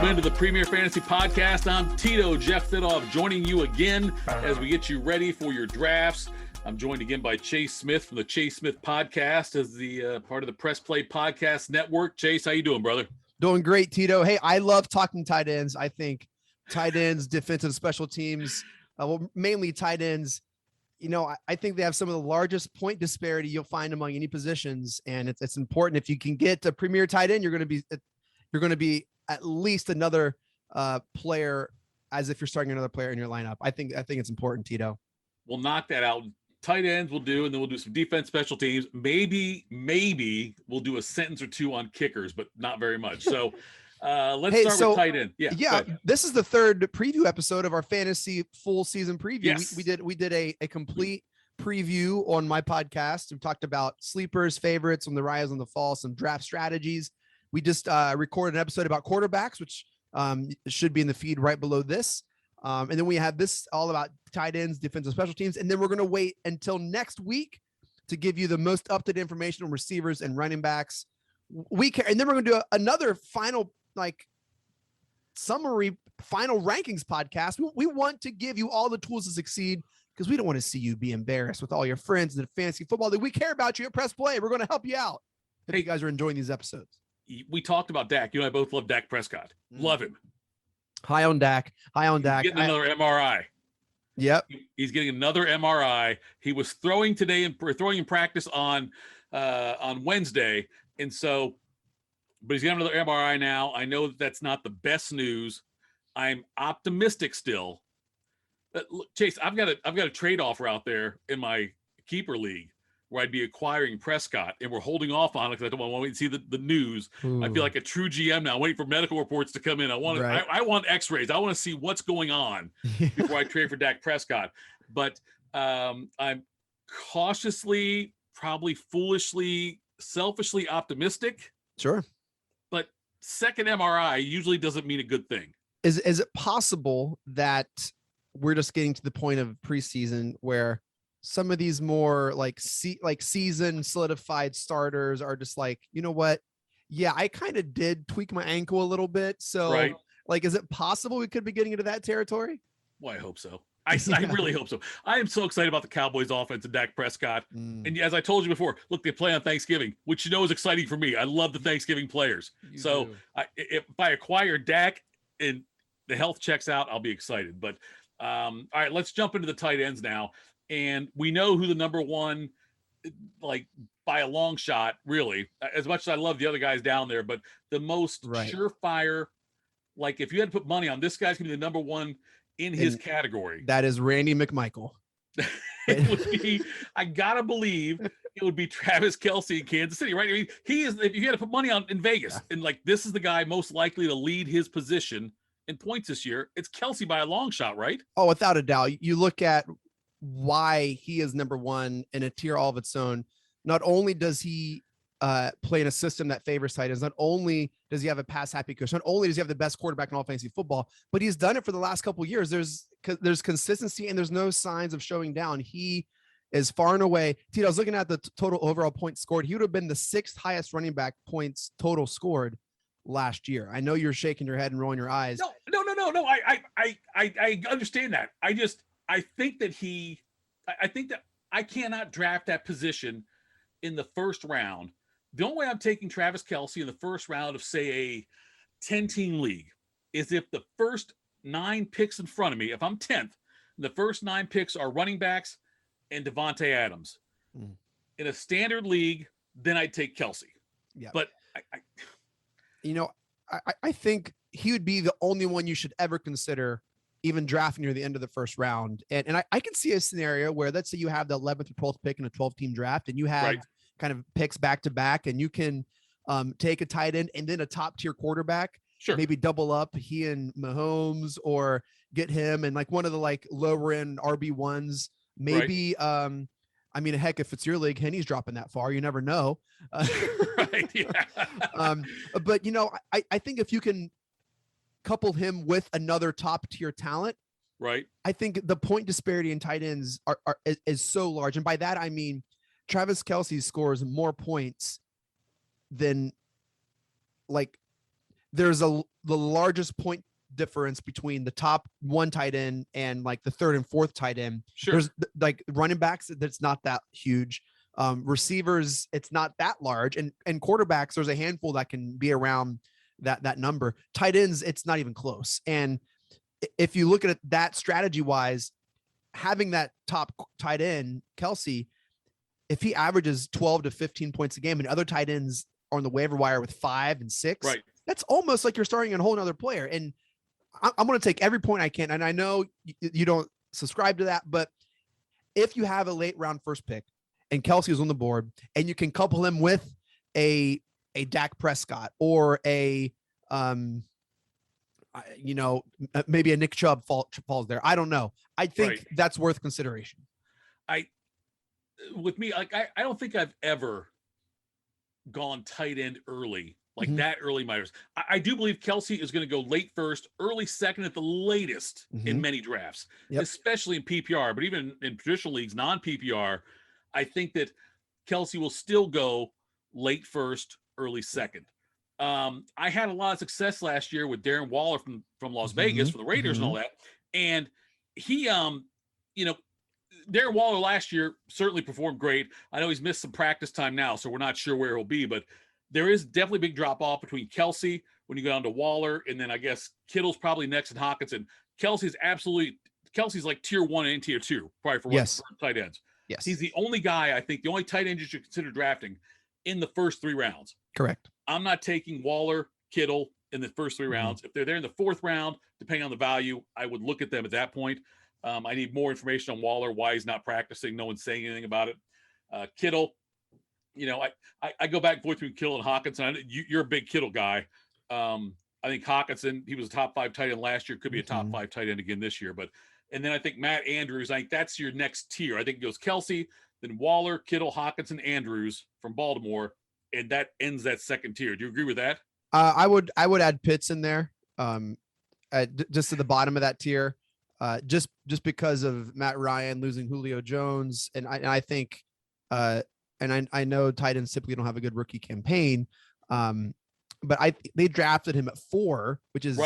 into the Premier Fantasy Podcast. I'm Tito, Jeff Thidoff, joining you again as we get you ready for your drafts. I'm joined again by Chase Smith from the Chase Smith Podcast as the part of the Press Play Podcast Network. Chase, how you doing, brother? Doing great, Tito. Hey, I love talking tight ends. I think tight ends, defensive special teams, mainly tight ends. You know, I think they have some of the largest point disparity you'll find among any positions, and it's important. If you can get a premier tight end, you're going to be at least another player, as if you're starting another player in your lineup. I think it's important, Tito. We'll knock that out. Tight ends we'll do, and then we'll do some defense, special teams. Maybe we'll do a sentence or two on kickers, but not very much. So let's start with tight end. Yeah. This is the third preview episode of our fantasy full season preview. Yes. We did a complete preview on my podcast. We talked about sleepers, favorites on the rise and the fall, some draft strategies. We just recorded an episode about quarterbacks, which should be in the feed right below this. And then we have this all about tight ends, defensive special teams. And then we're going to wait until next week to give you the most up-to-date information on receivers and running backs. And then we're going to do another final, summary, final rankings podcast. We want to give you all the tools to succeed because we don't want to see you be embarrassed with all your friends in the fantasy football league. We care about you at Press Play. We're going to help you out. Hope you guys are enjoying these episodes. We talked about Dak. You and I both love Dak Prescott. Love him. High on Dak. He's getting another MRI. Yep. He's getting another MRI. He was throwing today throwing in practice on Wednesday. And so, but he's got another MRI now. I know that's not the best news. I'm optimistic still. Look, Chase, I've got a trade offer out there in my keeper league where I'd be acquiring Prescott, and we're holding off on it because I don't want to wait and see the news. Ooh. I feel like a true GM now, waiting for medical reports to come in. I want X-rays. I want to see what's going on before I trade for Dak Prescott. But I'm cautiously, probably foolishly, selfishly optimistic. Sure. But second MRI usually doesn't mean a good thing. Is it possible that we're just getting to the point of preseason where some of these more season solidified starters are just like, you know what? Yeah, I kind of did tweak my ankle a little bit. So right. Is it possible we could be getting into that territory? Well, I hope so. I really hope so. I am so excited about the Cowboys offense and Dak Prescott. And as I told you before, look, they play on Thanksgiving, which is exciting for me. I love the Thanksgiving players. If I acquire Dak and the health checks out, I'll be excited. But all right, let's jump into the tight ends now. And we know who the number one, by a long shot, really, as much as I love the other guys down there, but the most surefire, if you had to put money on this guy's going to be the number one in his category. That is Randy McMichael. It would be, I got to believe it would be Travis Kelce in Kansas City, right? I mean, he is, if you had to put money on in Vegas, and this is the guy most likely to lead his position in points this year, it's Kelce by a long shot, right? Oh, without a doubt. You look at why he is number one in a tier all of its own. Not only does he play in a system that favors tight ends, not only does he have a pass happy coach, not only does he have the best quarterback in all fantasy football, but he's done it for the last couple of years. There's consistency and there's no signs of showing down. He is far and away. Tito, I was looking at the total overall points scored. He would have been the 6th highest running back points total scored last year. I know you're shaking your head and rolling your eyes. No. I understand that. I think that I cannot draft that position in the first round. The only way I'm taking Travis Kelce in the first round of, say, a 10-team league is if the first 9 picks in front of me, if I'm 10th, the first 9 picks are running backs and Devontae Adams. In a standard league, then I'd take Kelce. Yeah. But I think he would be the only one you should ever consider even drafting near the end of the first round. And I can see a scenario where, let's say you have the 11th or 12th pick in a 12-team draft and you have kind of picks back to back, and you can take a tight end and then a top tier quarterback, maybe double up he and Mahomes, or get him and one of the lower end RB1s, maybe. I mean, heck, if it's your league, Henny's dropping that far, you never know. Right. Yeah. But I think if you can couple him with another top tier talent, right, I think the point disparity in tight ends is so large. And by that, I mean, Travis Kelce scores more points than there's the largest point difference between the top one tight end and like the third and fourth tight end. Sure. There's like running backs that's not that huge. Receivers, it's not that large, and quarterbacks, there's a handful that can be around that number. Tight ends, it's not even close. And if you look at it that strategy wise, having that top tight end, Kelsey, if he averages 12 to 15 points a game and other tight ends are on the waiver wire with 5 and 6, right, that's almost like you're starting a whole nother player. And I'm going to take every point I can. And I know you don't subscribe to that, but if you have a late round first pick and Kelsey is on the board and you can couple him with a Dak Prescott or maybe a Nick Chubb falls there. I don't know. I think that's worth consideration. With me, like I don't think I've ever gone tight end early, like that early in my years. I do believe Kelsey is going to go late first, early second at the latest in many drafts, especially in PPR. But even in traditional leagues, non-PPR, I think that Kelsey will still go late first, early second. I had a lot of success last year with Darren Waller from Las Vegas for the Raiders and all that. And he, Darren Waller last year certainly performed great. I know he's missed some practice time now, so we're not sure where he'll be, but there is definitely a big drop off between Kelsey when you go down to Waller, and then I guess Kittle's probably next in Hockenson. Kelsey's like tier 1 and tier 2, probably for tight ends. Yes. He's the only guy, I think, the only tight end you should consider drafting in the first 3 rounds. Correct. I'm not taking Waller, Kittle in the first 3 rounds. If they're there in the 4th round, depending on the value, I would look at them at that point. I need more information on Waller, why he's not practicing. No one's saying anything about it. Kittle, I go back and forth between Kittle and Hockenson. You're a big Kittle guy. I think Hockenson, he was a top 5 tight end last year, could be a top 5 tight end again this year. And then I think Matt Andrews, I think that's your next tier. I think it goes Kelsey, then Waller, Kittle, Hockenson, Andrews from Baltimore, and that ends that second tier. Do you agree with that? I would add Pitts in there, just to the bottom of that tier. Just because of Matt Ryan losing Julio Jones. And I think, and I know tight ends typically don't have a good rookie campaign. But they drafted him at 4, which is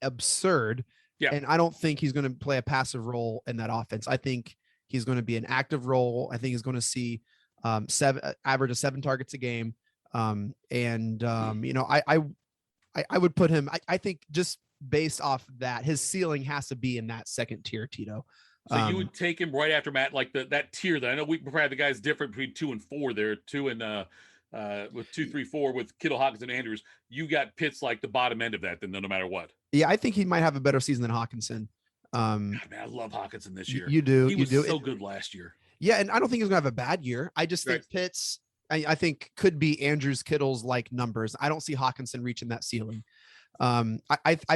absurd. Yeah. And I don't think he's going to play a passive role in that offense. I think he's going to be an active role. I think he's going to see average of 7 targets a game. I would put him, I think just based off that, his ceiling has to be in that second tier, Tito. So you would take him right after Matt, like that tier that I know we probably the guys different between 2 and 4 there, 2 and with 2, 3, 4 with Kittle, Hawkins, and Andrews. You got Pitts like the bottom end of that, then no matter what. Yeah, I think he might have a better season than Hawkinson. God, man, I love Hawkinson this year. You do. He was so good last year. Yeah, and I don't think he's gonna have a bad year. I just think Pitts, I think could be Andrews, Kittle's like numbers. I don't see Hawkinson reaching that ceiling. I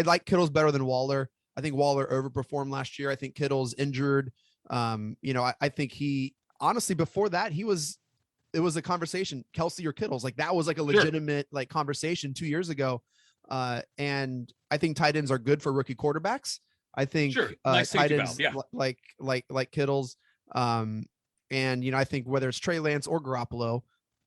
like Kittle's better than Waller. I think Waller overperformed last year. I think Kittle's injured. I think he honestly before that it was a conversation, Kelsey or Kittle's, like that was like a legitimate like conversation 2 years ago. And I think tight ends are good for rookie quarterbacks. I think nice tight ends like Kittle's. And I think whether it's Trey Lance or Garoppolo,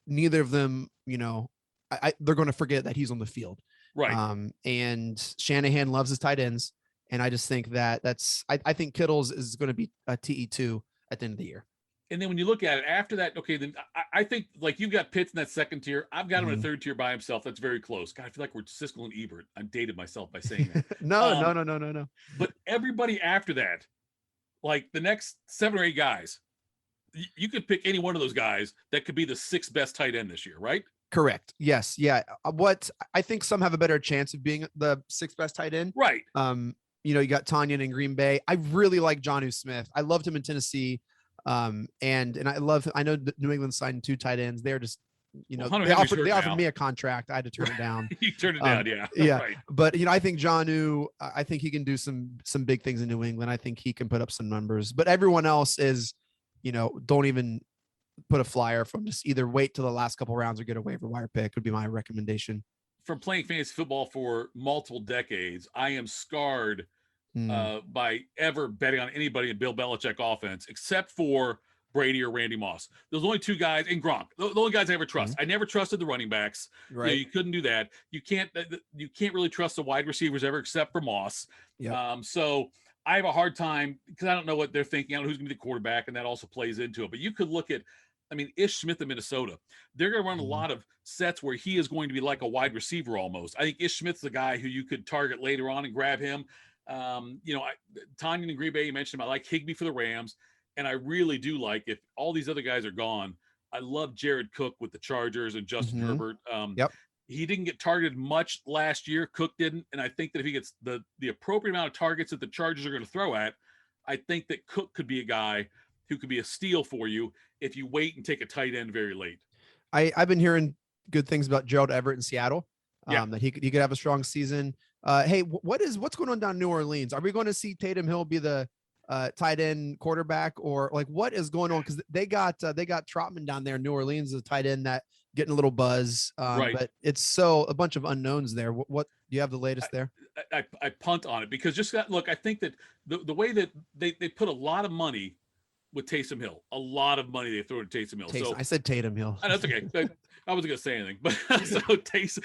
neither of them, they're going to forget that he's on the field. Right. And Shanahan loves his tight ends. And I just think I think Kittle's is going to be a TE2 at the end of the year. And then when you look at it after that, okay, then I think like you've got Pitts in that second tier. I've got him in a third tier by himself. That's very close. God, I feel like we're Siskel and Ebert. I dated myself by saying that. No. But everybody after that, like the next 7 or 8 guys, you could pick any one of those guys that could be the 6th best tight end this year, right? Correct. Yes. Yeah. What I think some have a better chance of being the 6th best tight end. Right. You got Tanyan in Green Bay. I really like Jonnu Smith. I loved him in Tennessee. And I know New England signed 2 tight ends. They're just, they offered me a contract. I had to turn it down. You turned it down. Yeah. Yeah. Right. But, I think Jonnu, I think he can do some big things in New England. I think he can put up some numbers, but everyone else is, don't even put a flyer from, just either wait till the last couple rounds or get a waiver wire pick would be my recommendation. From playing fantasy football for multiple decades, I am scarred by ever betting on anybody in Bill Belichick offense, except for Brady or Randy Moss. Those only two guys, and Gronk. The only guys I ever trust. I never trusted the running backs. Right. You couldn't do that. You can't really trust the wide receivers ever, except for Moss. Yep. So I have a hard time because I don't know what they're thinking. I don't know who's going to be the quarterback, and that also plays into it. But you could look at, Ish Smith in Minnesota. They're going to run a lot of sets where he is going to be like a wide receiver almost. I think Ish Smith's the guy who you could target later on and grab him. Tanya and Green Bay, you mentioned him. I like Higbee for the Rams. And I really do like, if all these other guys are gone, I love Jared Cook with the Chargers and Justin Herbert. Yep. He didn't get targeted much last year. Cook didn't. And I think that if he gets the appropriate amount of targets that the Chargers are going to throw at, I think that Cook could be a guy who could be a steal for you if you wait and take a tight end very late. I've been hearing good things about Gerald Everett in Seattle. That he could have a strong season. Hey, what's going on down in New Orleans? Are we going to see Taysom Hill be the tight end quarterback, or like what is going on? Because they got Trotman down there in New Orleans as a tight end that getting a little buzz. Right. But it's a bunch of unknowns there. What do you have the latest there? I punt on it because I think that the way that they put a lot of money with Taysom Hill, a lot of money they throw to Taysom Hill. So I said Tatum Hill. That's okay. I wasn't going to say anything, but so Taysom,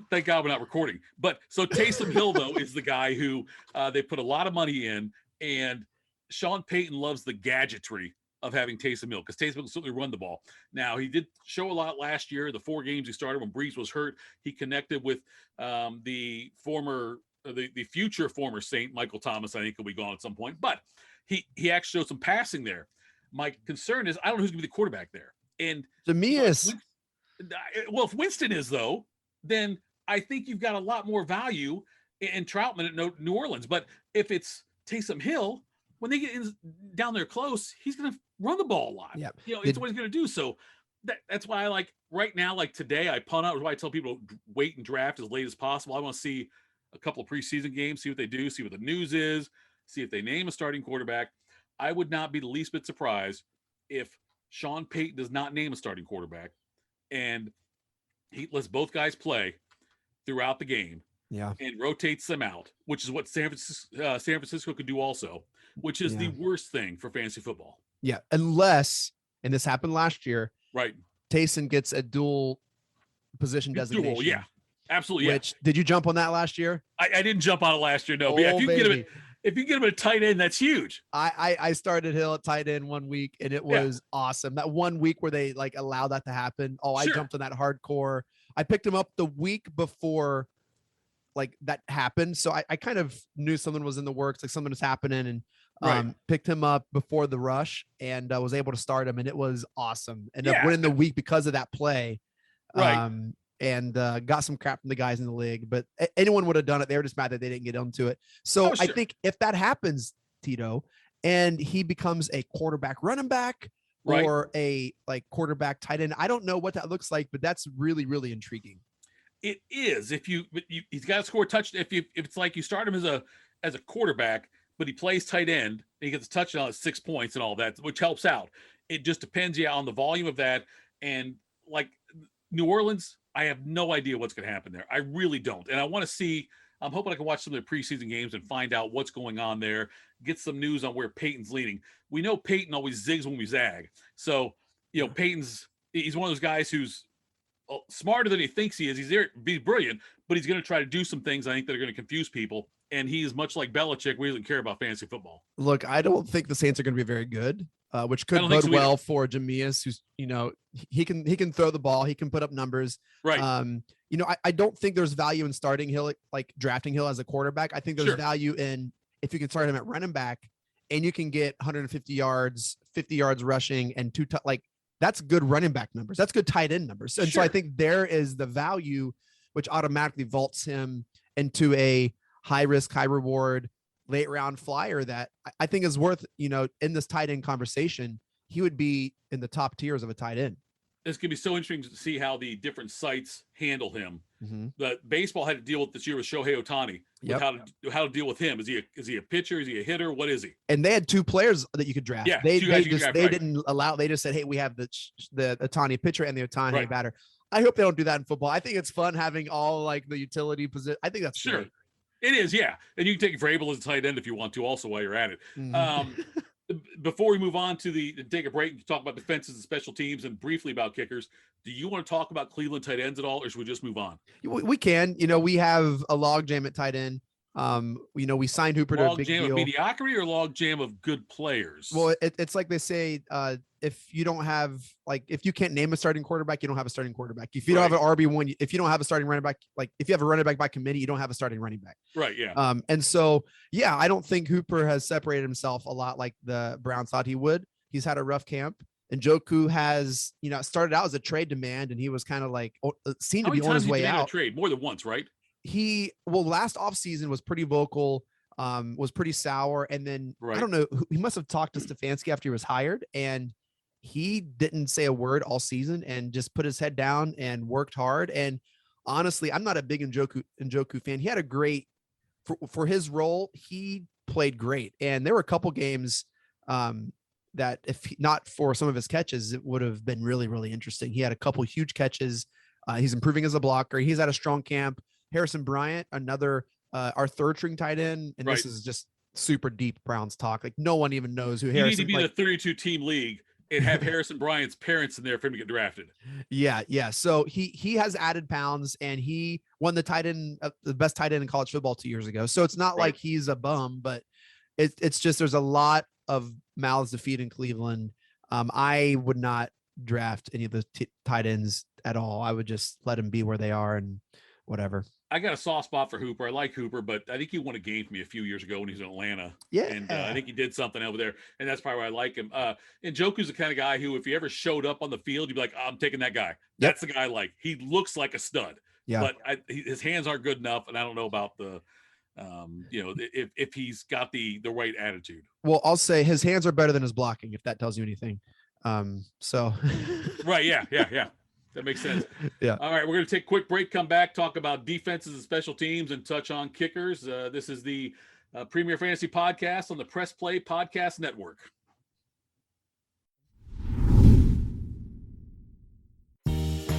thank God we're not recording. But so Taysom Hill though is the guy who they put a lot of money in, and Sean Payton loves the gadgetry of having Taysom Hill because Taysom Hill can certainly run the ball. Now, he did show a lot last year. The 4 games he started when Brees was hurt, he connected with the future former Saint, Michael Thomas. I think he'll be gone at some point, but he actually showed some passing there. My concern is I don't know who's going to be the quarterback there. And Jamias. Well, if Winston is, though, then I think you've got a lot more value in Troutman at New Orleans. But if it's Taysom Hill, when they get down there close, he's going to run the ball a lot. Yep. It's what he's going to do. So that's why I like right now, like today, I punt out. That's why I tell people wait and draft as late as possible. I want to see a couple of preseason games, see what they do, see what the news is, see if they name a starting quarterback. I would not be the least bit surprised if Sean Payton does not name a starting quarterback and he lets both guys play throughout the game and rotates them out, which is what San Francisco could do also, which is the worst thing for fantasy football. Yeah, unless, and this happened last year, right? Taysom gets a dual position designation. Dual, yeah, absolutely. Which did you jump on that last year? I didn't jump on it last year, no. But yeah, if you get him a tight end, that's huge. I started Hill at tight end 1 week, and it was awesome. That 1 week where they like allowed that to happen. Oh, I jumped on that hardcore. I picked him up the week before like that happened. So I kind of knew something was in the works, like something was happening, and picked him up before the rush and was able to start him, and it was awesome. Ended up winning the week because of that play. Right. And got some crap from the guys in the league, but anyone would have done it. They were just mad that they didn't get into it. So I think if that happens, Tito, and he becomes a quarterback running back or a like quarterback tight end, I don't know what that looks like, but that's really, really intriguing. It is. He's got to score a touchdown. If it's like you start him as a quarterback, but he plays tight end and he gets a touchdown at 6 points and all that, which helps out. It just depends, on the volume of that. And like New Orleans, I have no idea what's going to happen there. I really don't. And I want to see, I'm hoping I can watch some of the preseason games and find out what's going on there, get some news on where Peyton's leading. We know Peyton always zigs when we zag. So, he's one of those guys who's smarter than he thinks he is. He's brilliant, but he's going to try to do some things I think that are going to confuse people. And he is much like Belichick. We doesn't care about fantasy football. Look, I don't think the Saints are going to be very good. Which could bode well for Jamias, who's he can throw the ball, he can put up numbers. Right. I don't think there's value in starting Hill, like drafting Hill as a quarterback. I think there's value in if you can start him at running back, and you can get 150 yards, 50 yards rushing, and that's good running back numbers. That's good tight end numbers. And so I think there is the value, which automatically vaults him into a high risk, high reward, late round flyer that I think is worth, in this tight end conversation, he would be in the top tiers of a tight end. It's going to be so interesting to see how the different sites handle him. Mm-hmm. The baseball had to deal with this year with Shohei Ohtani. How to deal with him. Is he a pitcher? Is he a hitter? What is he? And they had 2 players that you could draft. Yeah, they didn't allow. They just said, hey, we have the Ohtani pitcher and the Ohtani batter. I hope they don't do that in football. I think it's fun having all like the utility position. I think that's great. It is, yeah. And you can take Vrabel as a tight end if you want to also while you're at it. Mm-hmm. Before we move on to take a break and talk about defenses and special teams and briefly about kickers, do you want to talk about Cleveland tight ends at all, or should we just move on? We can, we have a log jam at tight end. We signed Hooper to a Log big jam deal. of mediocrity or log jam of good players? Well, it's like they say, if you don't have, like, if you can't name a starting quarterback, you don't have a starting quarterback. If you don't have an RB1, if you don't have a starting running back, like if you have a running back by committee, you don't have a starting running back. Right. Yeah. And so, yeah, I don't think Hooper has separated himself a lot like the Browns thought he would. He's had a rough camp. And Njoku has, started out as a trade demand, and he was kind of like, seemed to be on his way out. Trade more than once, right? Last offseason was pretty vocal, was pretty sour. And then I don't know, he must have talked to Stefanski after he was hired, and he didn't say a word all season and just put his head down and worked hard. And honestly, I'm not a big Njoku fan. He had a great, for his role, he played great. And there were a couple games that if not for some of his catches, it would have been really, really interesting. He had a couple huge catches. He's improving as a blocker. He's at a strong camp. Harrison Bryant, another, our third string tight end. And this is just super deep Browns talk. Like no one even knows who Harrison is. You need to be in a 32 team league and have Harrison Bryant's parents in there for him to get drafted. Yeah. So he has added pounds, and he won the best tight end in college football 2 years ago. So it's not like he's a bum, but it's just, there's a lot of mouths to feed in Cleveland. I would not draft any of the tight ends at all. I would just let them be where they are and whatever. I got a soft spot for Hooper. I like Hooper, but I think he won a game for me a few years ago when he was in Atlanta. Yeah. And I think he did something over there, and that's probably why I like him. And Njoku's the kind of guy who, if he ever showed up on the field, you'd be like, I'm taking that guy. That's the guy I like. He looks like a stud. Yeah. But his hands aren't good enough, and I don't know about the if he's got the right attitude. Well, I'll say his hands are better than his blocking, if that tells you anything. So right. Yeah. That makes sense. Yeah. All right. We're going to take a quick break, come back, talk about defenses and special teams, and touch on kickers. This is the Premier Fantasy Podcast on the Press Play Podcast Network.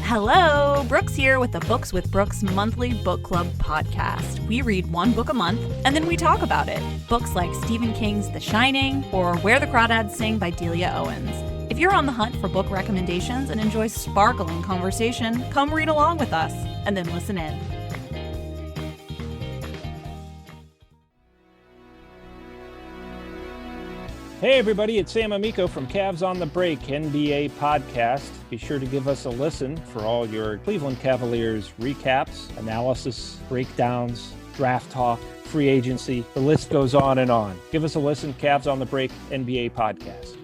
Hello, Brooks here with the Books with Brooks monthly book club podcast. We read one book a month, and then we talk about it. Books like Stephen King's The Shining or Where the Crawdads Sing by Delia Owens. If you're on the hunt for book recommendations and enjoy sparkling conversation, come read along with us, and then listen in. Hey everybody, it's Sam Amico from Cavs on the Break NBA podcast. Be sure to give us a listen for all your Cleveland Cavaliers recaps, analysis, breakdowns, draft talk, free agency. The list goes on and on. Give us a listen, Cavs on the Break NBA podcast.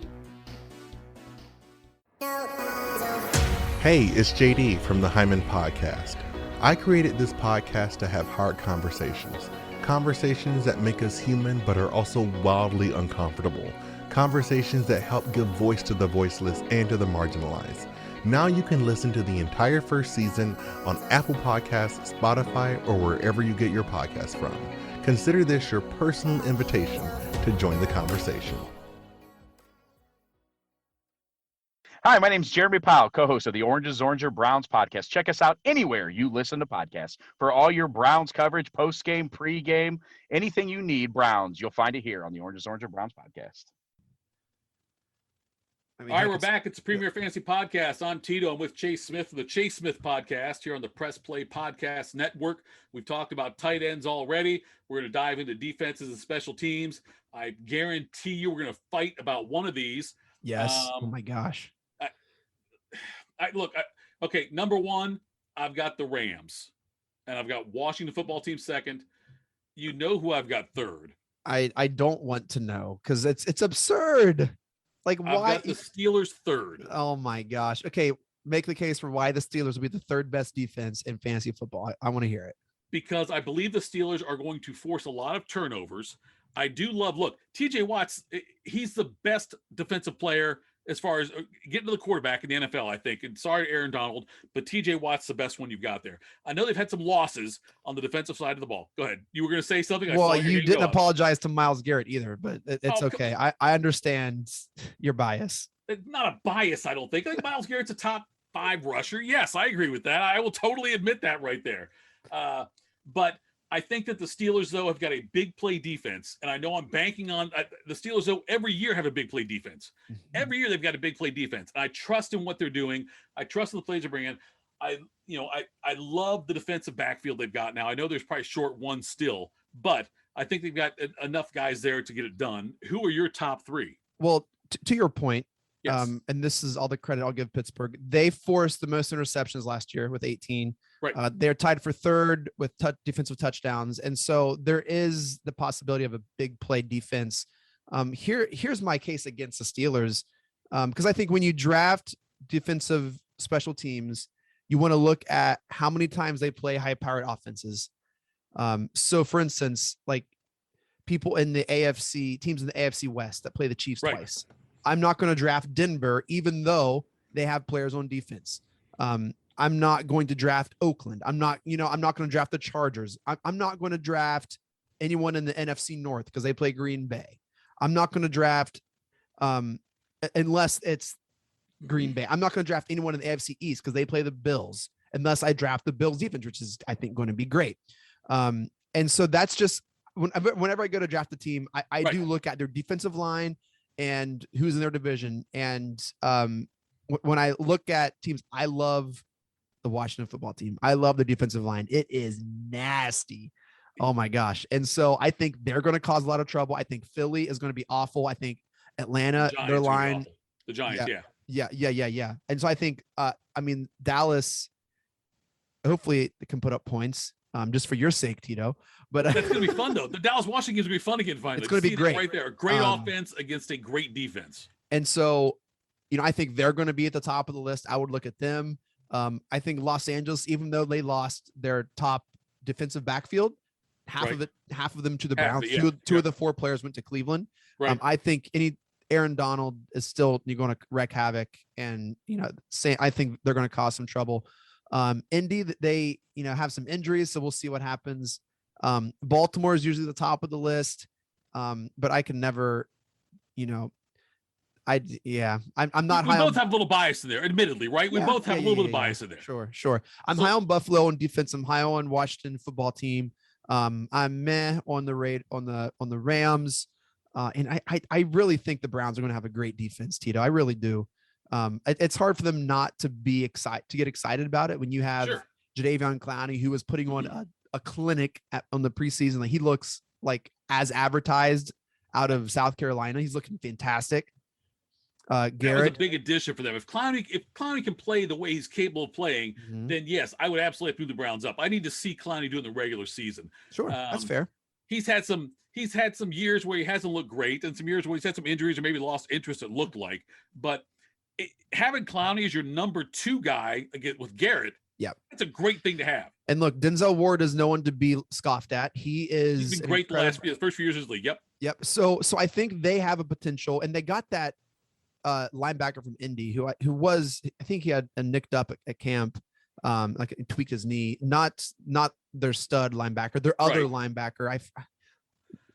Hey, it's JD from the Hyman Podcast. I created this podcast to have hard conversations. Conversations that make us human but are also wildly uncomfortable. Conversations that help give voice to the voiceless and to the marginalized. Now you can listen to the entire first season on Apple Podcasts, Spotify, or wherever you get your podcasts from. Consider this your personal invitation to join the conversation. Hi, my name is Jeremy Powell, co-host of the Oranges, Oranger, Browns podcast. Check us out anywhere you listen to podcasts. For all your Browns coverage, post-game, pre-game, anything you need Browns, you'll find it here on the Oranges, Oranger, Browns podcast. All right, we're back. It's the Premier Fantasy Podcast. I'm Tito. I'm with Chase Smith of the Chase Smith Podcast here on the Press Play Podcast Network. We've talked about tight ends already. We're going to dive into defenses and special teams. I guarantee you we're going to fight about one of these. Yes. Oh, my gosh. Okay, number one, I've got the Rams, and I've got Washington football team second. You know who I've got third. I don't want to know because it's absurd. Like, why? I've got the Steelers third. Oh my gosh. Okay, make the case for why the Steelers will be the third best defense in fantasy football. I want to hear it. Because I believe the Steelers are going to force a lot of turnovers. I do love, TJ Watt's, he's the best defensive player as far as getting to the quarterback in the NFL, I think. And sorry, Aaron Donald, but TJ Watt's the best one you've got there. I know they've had some losses on the defensive side of the ball. Go ahead. You were going to say something? Well, you didn't apologize to Myles Garrett either, but it's okay. I understand your bias. It's not a bias, I don't think. I think Myles Garrett's a top 5 rusher. Yes, I agree with that. I will totally admit that right there. But I think that the Steelers, though, have got a big play defense. And I know I'm banking on the Steelers, though, every year have a big play defense. Every year they've got a big play defense. And I trust in what they're doing. I trust in the plays they're bringing. I love the defensive backfield they've got now. I know there's probably short ones still, but I think they've got enough guys there to get it done. Who are your top three? Well, to your point, Yes. and this is all the credit I'll give Pittsburgh. They forced the most interceptions last year with 18. Right. They're tied for third with defensive touchdowns. And so there is the possibility of a big play defense. Here's my case against the Steelers. Because I think when you draft defensive special teams, you want to look at how many times they play high-powered offenses. So for instance, like people in the AFC, teams in the AFC West that play the Chiefs Right. twice. I'm not going to draft Denver, even though they have players on defense. I'm not going to draft Oakland. I'm not going to draft the Chargers. I'm not going to draft anyone in the NFC North because they play Green Bay. I'm not going to draft, unless it's Green Bay. I'm not going to draft anyone in the AFC East because they play the Bills, unless I draft the Bills defense, which is, I think, going to be great. And so that's just whenever I go to draft a team, I Right. do look at their defensive line and who's in their division. And when I look at teams, I love the Washington football team. I love the defensive line. It is nasty. Oh my gosh. And so I think they're going to cause a lot of trouble. I think Philly is going to be awful. I think Atlanta, The Giants their are gonna be line. awful. The Giants, yeah. Yeah. And so I think, Dallas, hopefully it can put up points, just for your sake, Tito. But That's going to be fun, though. The Dallas Washington game's going to be fun again, finally. It's gonna be See that great. right there. A great Um, offense against a great defense. And so, I think they're going to be at the top of the list. I would look at them. I think Los Angeles, even though they lost their top defensive backfield, half Right. of them to the Half of Browns. it, yeah. Two of the four players went to Cleveland. Right. I think Aaron Donald is still going to wreak havoc, and I think they're going to cause some trouble. Indy, they have some injuries, so we'll see what happens. Baltimore is usually the top of the list, but I can never, I'm not We high both on. have a little bias in there, admittedly, right? We both have a little bit of bias in there. Sure. I'm So- high on Buffalo on defense. I'm high on Washington football team. I'm meh on the Rams. And I really think the Browns are going to have a great defense, Tito. I really do. It's hard for them not to get excited about it when you have Sure. Jadeveon Clowney, who was putting on a clinic on the preseason. Like, he looks like as advertised out of South Carolina. He's looking fantastic. That was a Garrett. big addition for them. If Clowney can play the way he's capable of playing, Mhm. then yes, I would absolutely have to move the Browns up. I need to see Clowney do it in the regular season. Sure, that's fair. He's had some years where he hasn't looked great, and some years where he's had some injuries or maybe lost interest, it looked like. But having Clowney as your number 2 guy again with Garrett, Yep. that's a great thing to have. And look, Denzel Ward is no one to be scoffed at. He is He's been an great the incredible- first few years of his league. Yep. Yep. So I think they have a potential, and they got that linebacker from Indy who I think he had a nicked up at camp, like he tweaked his knee. Not their stud linebacker, their other linebacker.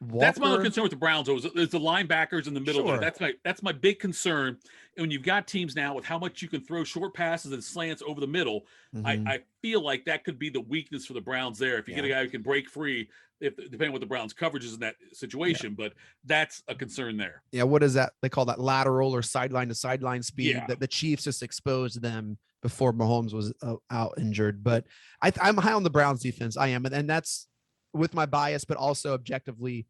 That's my only Walker? concern with the Browns, though, is the linebackers in the middle there. Sure. That's my big concern. And when you've got teams now with how much you can throw short passes and slants over the middle, Mhm. I feel like that could be the weakness for the Browns there. If you get a guy who can break free, depending on what the Browns' coverage is in that situation, but that's a concern there. Yeah, what is that? They call that lateral or sideline to sideline speed. Yeah. That the Chiefs just exposed them before Mahomes was out injured. But I'm high on the Browns defense. I am, and that's with my bias, but also objectively.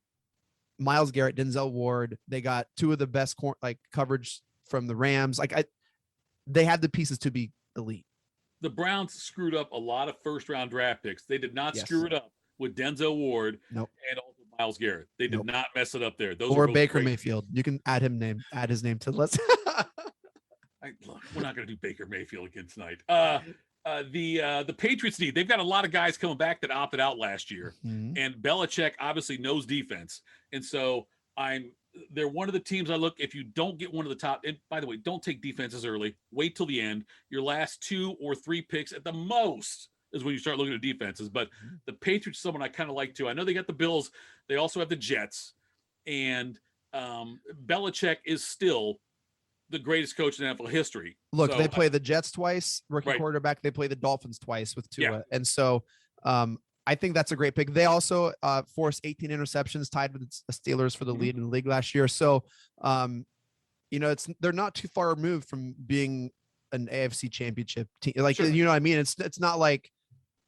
Myles Garrett, Denzel Ward, they got 2 of the best coverage from the Rams. They have the pieces to be elite. The Browns screwed up a lot of first-round draft picks. They did not Yes. screw it up with Denzel Ward Nope. and also Myles Garrett. They did Nope. not mess it up there. Those Or are both Baker great. Mayfield. You can add his name to the list. Look, we're not going to do Baker Mayfield again tonight. The Patriots they've got a lot of guys coming back that opted out last year, Mhm. and Belichick obviously knows defense, and so they're one of the teams I look. If you don't get one of the top, and by the way, don't take defenses early. Wait till the end. Your last 2 or 3 picks at the most is when you start looking at defenses. But the Patriots, someone I kind of like too. I know they got the Bills. They also have the Jets, and Belichick is still the greatest coach in NFL history. Look, So they play the Jets twice, rookie Right. quarterback. They play the Dolphins twice with Tua. Yeah. And so I think that's a great pick. They also forced 18 interceptions, tied with the Steelers for the lead in the league last year. So, they're not too far removed from being an AFC championship team. Like, Sure. you know what I mean? It's not like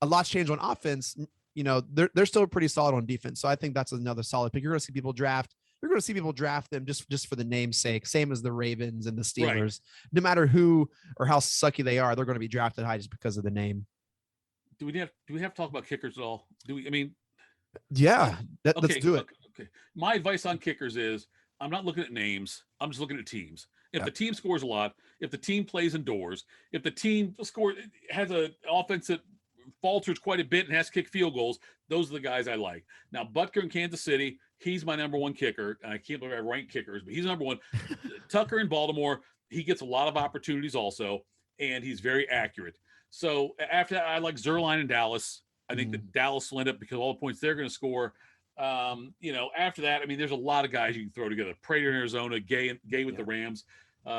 a lot's changed on offense. They're still pretty solid on defense. So I think that's another solid pick. You're going to see people draft. You're going to see people draft them just for the namesake, same as the Ravens and the Steelers. Right. No matter who or how sucky they are, they're going to be drafted high just because of the name. Do we have to talk about kickers at all? Yeah, let's do it. Okay. My advice on kickers is I'm not looking at names. I'm just looking at teams. If the team scores a lot, if the team plays indoors, if the team has an offense that falters quite a bit and has to kick field goals, those are the guys I like. Now, Butker in Kansas City, he's my number one kicker. And I can't believe I rank kickers, but he's number one. Tucker in Baltimore, he gets a lot of opportunities also, and he's very accurate. So after that, I like Zerline in Dallas. I think that Dallas will end up, because of all the points they're going to score. After that, there's a lot of guys you can throw together. Prater in Arizona, Gay with the Rams,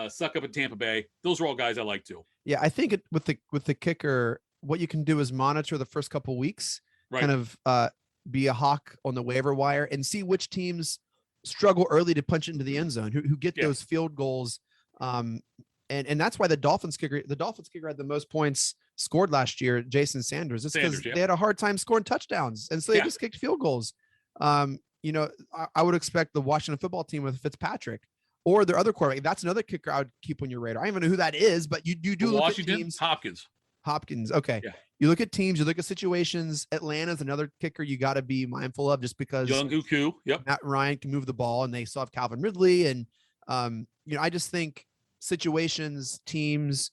Suck up in Tampa Bay. Those are all guys I like too. Yeah, I think with the kicker, what you can do is monitor the first couple weeks, Right. kind of be a hawk on the waiver wire and see which teams struggle early to punch into the end zone, who get those field goals. And that's why the Dolphins kicker had the most points scored last year, Jason Sanders. It's because they had a hard time scoring touchdowns, and so they just kicked field goals. I would expect the Washington football team with Fitzpatrick or their other quarterback. That's another kicker I would keep on your radar. I don't even know who that is, but you do look Washington, at teams. Hopkins. Okay. Yeah. You look at teams, you look at situations. Atlanta's another kicker you got to be mindful of, just because Young Uku. Yep. Matt Ryan can move the ball, and they still have Calvin Ridley. And, I just think situations, teams,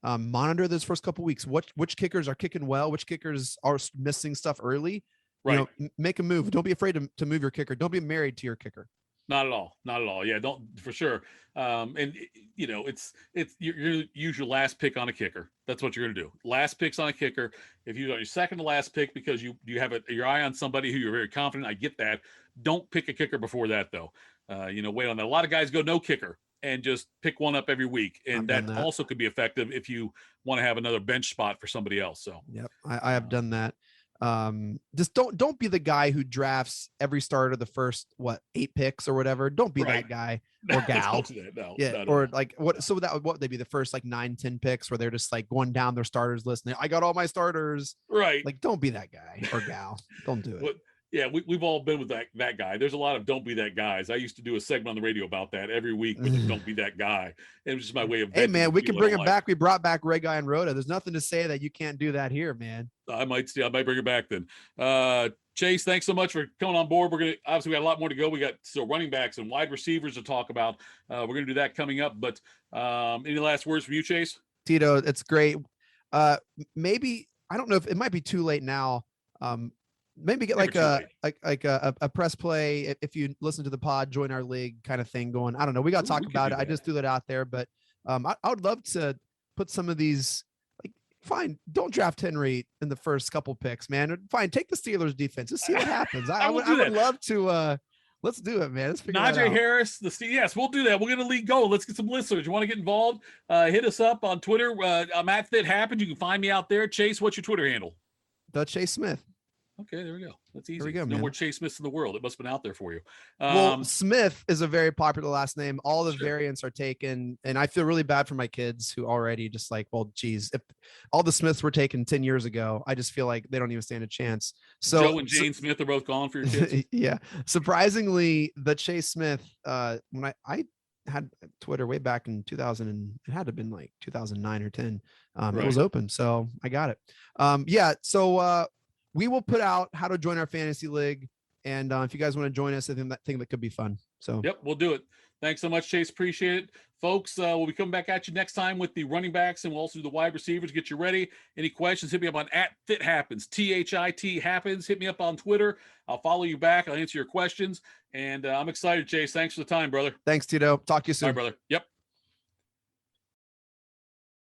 monitor those first couple weeks. Which kickers are kicking well, which kickers are missing stuff early. Right. Make a move. Don't be afraid to move your kicker. Don't be married to your kicker. Not at all. Yeah, don't, for sure. It's you're going to use your last pick on a kicker. That's what you're going to do. Last picks on a kicker. If you got your second to last pick because you have your eye on somebody who you're very confident, I get that. Don't pick a kicker before that though. Wait on that. A lot of guys go no kicker and just pick one up every week, and that also could be effective if you want to have another bench spot for somebody else. So yep, I have done that. Just don't be the guy who drafts every starter the first 8 picks or whatever. Don't be that guy or gal. Or like what? So what would they be, the first 9-10 picks where they're just going down their starters list and I got all my starters. Right. Like, don't be that guy or gal. Don't do it. Yeah, we've all been with that guy. There's a lot of don't be that guys. I used to do a segment on the radio about that every week with the don't be that guy. It was just my way of. Hey man, we can bring him back. We brought back Ray Guy and Rhoda. There's nothing to say that you can't do that here, man. I might bring it back then. Chase, thanks so much for coming on board. We got a lot more to go. We got still running backs and wide receivers to talk about. We're gonna do that coming up. But any last words from you, Chase? Tito, it's great. Maybe, I don't know if it might be too late now. Maybe get a press play. If you listen to the pod, join our league kind of thing going. I don't know. We got to talk about it. I just threw that out there, but I would love to put some of these, fine. Don't draft Henry in the first couple picks, man. Fine. Take the Steelers defense. Just see what happens. I would love to, let's do it, man. Let's figure Najee that out. Harris, yes, we'll do that. We'll get a league going. Let's get some listeners. You want to get involved? Hit us up on Twitter. I'm at Fit Happens. You can find me out there. Chase, what's your Twitter handle? The Chase Smith. Okay, there we go. That's easy. There we go, no man. more Chase Smiths in the world. It must have been out there for you. Well, Smith is a very popular last name. All the variants are taken, and I feel really bad for my kids who already just well, geez, if all the Smiths were taken 10 years ago, I just feel like they don't even stand a chance. So Joe and Jane Smith are both gone for your kids. Yeah. Surprisingly, the Chase Smith, when I had Twitter way back in 2000, and it had to have been 2009 or 10. It was open, so I got it. So we will put out how to join our fantasy league, and if you guys want to join us, I think that could be fun. So yep, we'll do it. Thanks so much, Chase. Appreciate it, folks. We'll be coming back at you next time with the running backs, and we'll also do the wide receivers. Get you ready. Any questions? Hit me up on @FitHappens. THIT happens. Hit me up on Twitter. I'll follow you back. I'll answer your questions, and I'm excited, Chase. Thanks for the time, brother. Thanks, Tito. Talk to you soon. Bye, brother. Yep.